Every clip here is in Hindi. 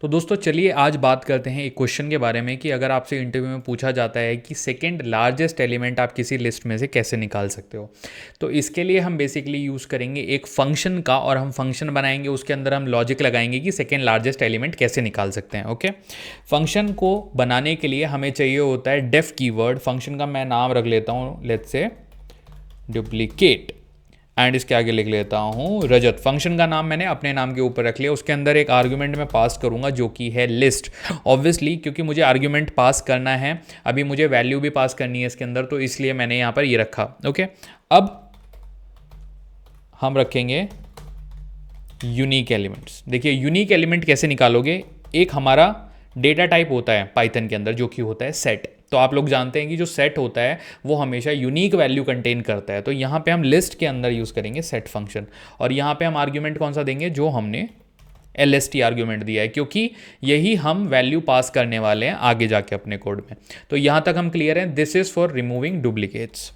तो दोस्तों चलिए आज बात करते हैं एक क्वेश्चन के बारे में कि अगर आपसे इंटरव्यू में पूछा जाता है कि सेकंड लार्जेस्ट एलिमेंट आप किसी लिस्ट में से कैसे निकाल सकते हो। तो इसके लिए हम बेसिकली यूज़ करेंगे एक फंक्शन का, और हम फंक्शन बनाएंगे, उसके अंदर हम लॉजिक लगाएंगे कि सेकंड लार्जेस्ट एलिमेंट कैसे निकाल सकते हैं। ओके, फंक्शन को बनाने के लिए हमें चाहिए होता है डेफ कीवर्ड। फंक्शन का मैं नाम रख लेता हूँ, लेट्स से डुप्लीकेट, एंड इसके आगे लिख लेता हूँ रजत। फंक्शन का नाम मैंने अपने नाम के ऊपर रख लिया। उसके अंदर एक आर्ग्यूमेंट मैं पास करूँगा जो कि है लिस्ट। ऑब्वियसली क्योंकि मुझे आर्ग्यूमेंट पास करना है, अभी मुझे वैल्यू भी पास करनी है इसके अंदर, तो इसलिए मैंने यहाँ पर ये रखा। ओके, अब हम रखेंगे यूनिक एलिमेंट्स। देखिए यूनिक एलिमेंट कैसे निकालोगे, एक हमारा डेटा टाइप होता है पाइथन के अंदर जो कि होता है सेट। तो आप लोग जानते हैं कि जो सेट होता है वो हमेशा यूनिक वैल्यू कंटेन करता है। तो यहाँ पे हम लिस्ट के अंदर यूज़ करेंगे सेट फंक्शन, और यहाँ पे हम आर्ग्यूमेंट कौन सा देंगे, जो हमने LST आर्ग्यूमेंट दिया है, क्योंकि यही हम वैल्यू पास करने वाले हैं आगे जाके अपने कोड में। तो यहाँ तक हम क्लियर हैं। This is for removing duplicates.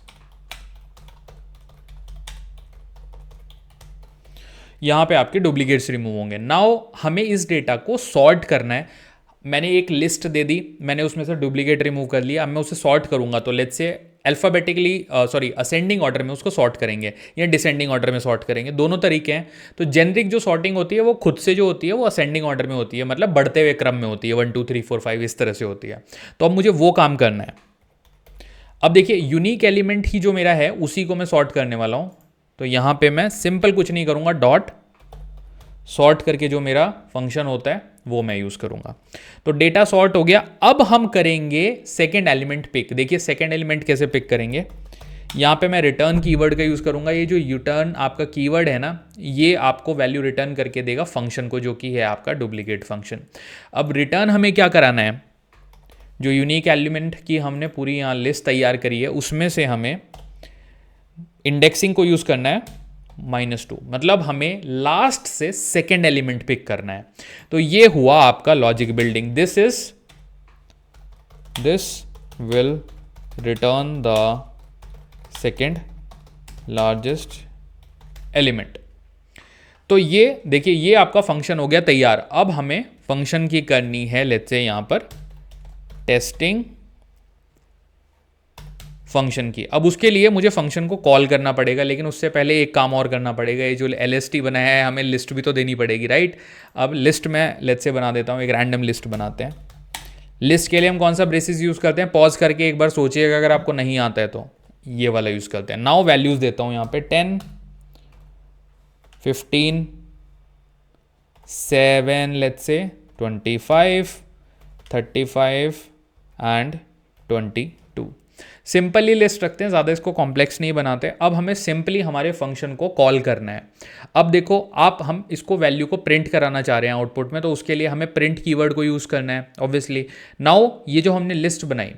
यहाँ पे आपके डुप्लीकेट्स रिमूव होंगे। नाउ हमें इस डेटा को सॉर्ट करना है। मैंने एक लिस्ट दे दी, मैंने उसमें से डुप्लीकेट रिमूव कर लिया। अब मैं उसे सॉर्ट करूंगा, तो let's say alphabetically ascending order में उसको सॉर्ट करेंगे या डिसेंडिंग ऑर्डर में सॉर्ट करेंगे, दोनों तरीके हैं। तो जेनरिक जो सॉर्टिंग होती है वो खुद से जो होती है वो असेंडिंग ऑर्डर में होती है, मतलब बढ़ते हुए क्रम में होती है, 1 2 3 4 5 इस तरह से होती है। तो अब मुझे वो काम करना है। अब देखिए यूनिक एलिमेंट ही जो मेरा है उसी को मैं सॉर्ट करने वाला हूँ। तो यहाँ पे मैं सिंपल कुछ नहीं करूँगा, डॉट सॉर्ट करके जो मेरा फंक्शन होता है वो मैं यूज़ करूँगा। तो डेटा सॉर्ट हो गया। अब हम करेंगे सेकेंड एलिमेंट पिक। देखिए सेकेंड एलिमेंट कैसे पिक करेंगे, यहाँ पे मैं रिटर्न कीवर्ड का यूज़ करूँगा। ये जो रिटर्न आपका कीवर्ड है ना, ये आपको वैल्यू रिटर्न करके देगा फंक्शन को, जो कि है आपका डुप्लीकेट फंक्शन। अब रिटर्न हमें क्या कराना है, जो यूनिक एलिमेंट की हमने पूरी यहाँ लिस्ट तैयार करी है उसमें से हमें इंडेक्सिंग को यूज़ करना है -2, मतलब हमें लास्ट से सेकेंड एलिमेंट पिक करना है। तो ये हुआ आपका logic building. This will return the second largest element. तो ये देखिए ये आपका फंक्शन हो गया तैयार। अब हमें फंक्शन की करनी है, लेट्स से यहां पर टेस्टिंग फंक्शन की। अब उसके लिए मुझे फंक्शन को कॉल करना पड़ेगा, लेकिन उससे पहले एक काम और करना पड़ेगा। ये जो LST बनाया है हमें लिस्ट भी तो देनी पड़ेगी, राइट। अब लिस्ट में लेट्स से बना देता हूँ, एक रैंडम लिस्ट बनाते हैं। लिस्ट के लिए हम कौन सा ब्रेसिस यूज़ करते हैं, पॉज करके एक बार सोचिएगा, अगर आपको नहीं आता है तो ये वाला यूज़ करते हैं। नाउ वैल्यूज़ देता हूँ यहाँ पे 10 15 7 let's say 25 35 and 22। Simply list रखते हैं, ज़्यादा इसको कॉम्प्लेक्स नहीं बनाते। अब हमें सिंपली हमारे फंक्शन को कॉल करना है। अब देखो हम इसको वैल्यू को प्रिंट कराना चाह रहे हैं आउटपुट में, तो उसके लिए हमें प्रिंट कीवर्ड को यूज़ करना है ऑब्वियसली। नाउ ये जो हमने लिस्ट बनाई,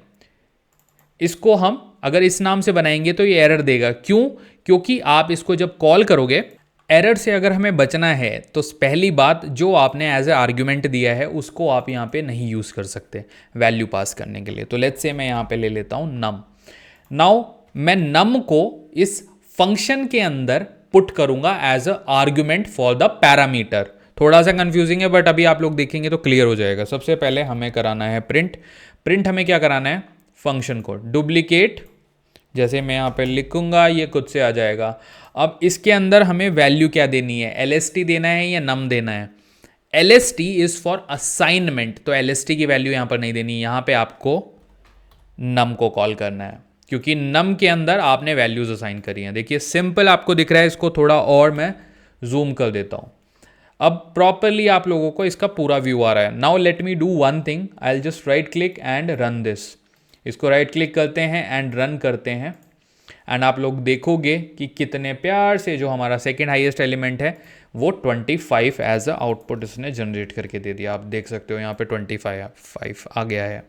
इसको हम अगर इस नाम से बनाएंगे तो ये एरर देगा। क्यों, क्योंकि आप इसको जब कॉल करोगे, एरर से अगर हमें बचना है तो पहली बात जो आपने एज ए आर्ग्यूमेंट दिया है उसको आप यहाँ पे नहीं यूज़ कर सकते वैल्यू पास करने के लिए। तो लेट्स से मैं यहाँ पे ले लेता हूँ नम। नाउ मैं नम को इस फंक्शन के अंदर पुट करूंगा as a argument for the parameter. थोड़ा सा कंफ्यूजिंग है बट अभी आप लोग देखेंगे तो क्लियर हो जाएगा। सबसे पहले हमें कराना है प्रिंट हमें क्या कराना है, फंक्शन को डुप्लीकेट, जैसे मैं यहाँ पे लिखूंगा ये खुद से आ जाएगा। अब इसके अंदर हमें वैल्यू क्या देनी है, LST देना है या नम देना है। LST इज फॉर असाइनमेंट, तो LST की वैल्यू यहाँ पर नहीं देनी, यहाँ पे आपको नम को कॉल करना है, क्योंकि नम के अंदर आपने वैल्यूज असाइन करी हैं। देखिए सिंपल आपको दिख रहा है, इसको थोड़ा और मैं जूम कर देता हूँ। अब प्रॉपरली आप लोगों को इसका पूरा व्यू आ रहा है। Now let me do one thing, I will just right click and run this. इसको राइट क्लिक करते हैं एंड रन करते हैं, एंड आप लोग देखोगे कि कितने प्यार से जो हमारा सेकेंड हाईएस्ट एलिमेंट है वो 25 एज अ आउटपुट इसने जनरेट करके दे दिया। आप देख सकते हो यहाँ पे 25 आ गया है।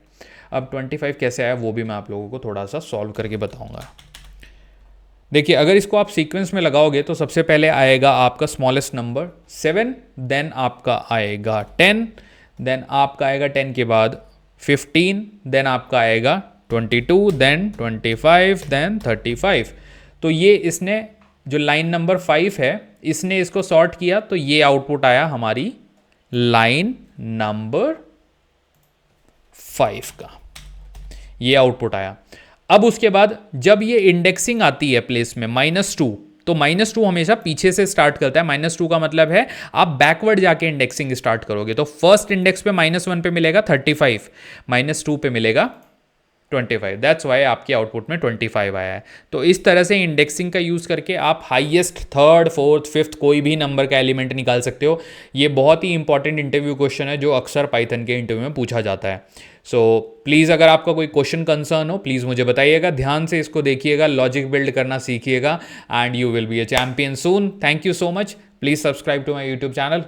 अब 25 कैसे आया वो भी मैं आप लोगों को थोड़ा सा सॉल्व करके बताऊंगा। देखिए अगर इसको आप सीक्वेंस में लगाओगे तो सबसे पहले आएगा आपका स्मॉलेस्ट नंबर 7, देन आपका आएगा 10, देन आपका आएगा 10 के बाद 15, देन आपका आएगा 22, देन 25, देन 35। तो ये इसने जो लाइन नंबर 5 है इसने इसको सॉर्ट किया, तो ये आउटपुट आया हमारी लाइन नंबर 5 का, ये आउटपुट आया। अब उसके बाद जब ये इंडेक्सिंग आती है प्लेस में -2, तो -2 हमेशा पीछे से स्टार्ट करता है। -2 का मतलब है आप बैकवर्ड जाके इंडेक्सिंग स्टार्ट करोगे, तो फर्स्ट इंडेक्स पे -1 पे मिलेगा 35, -2 पे मिलेगा 25। दैट्स वाई आपके आउटपुट में 25 आया है। तो इस तरह से इंडेक्सिंग का यूज़ करके आप हाईएस्ट थर्ड, फोर्थ, फिफ्थ कोई भी नंबर का एलिमेंट निकाल सकते हो। ये बहुत ही इंपॉर्टेंट इंटरव्यू क्वेश्चन है जो अक्सर पाइथन के इंटरव्यू में पूछा जाता है। सो प्लीज़ अगर आपका कोई क्वेश्चन कंसर्न हो प्लीज़ मुझे बताइएगा, ध्यान से इसको देखिएगा, लॉजिक बिल्ड करना सीखिएगा and you will be a champion soon. Thank you so much. Please subscribe to my YouTube channel.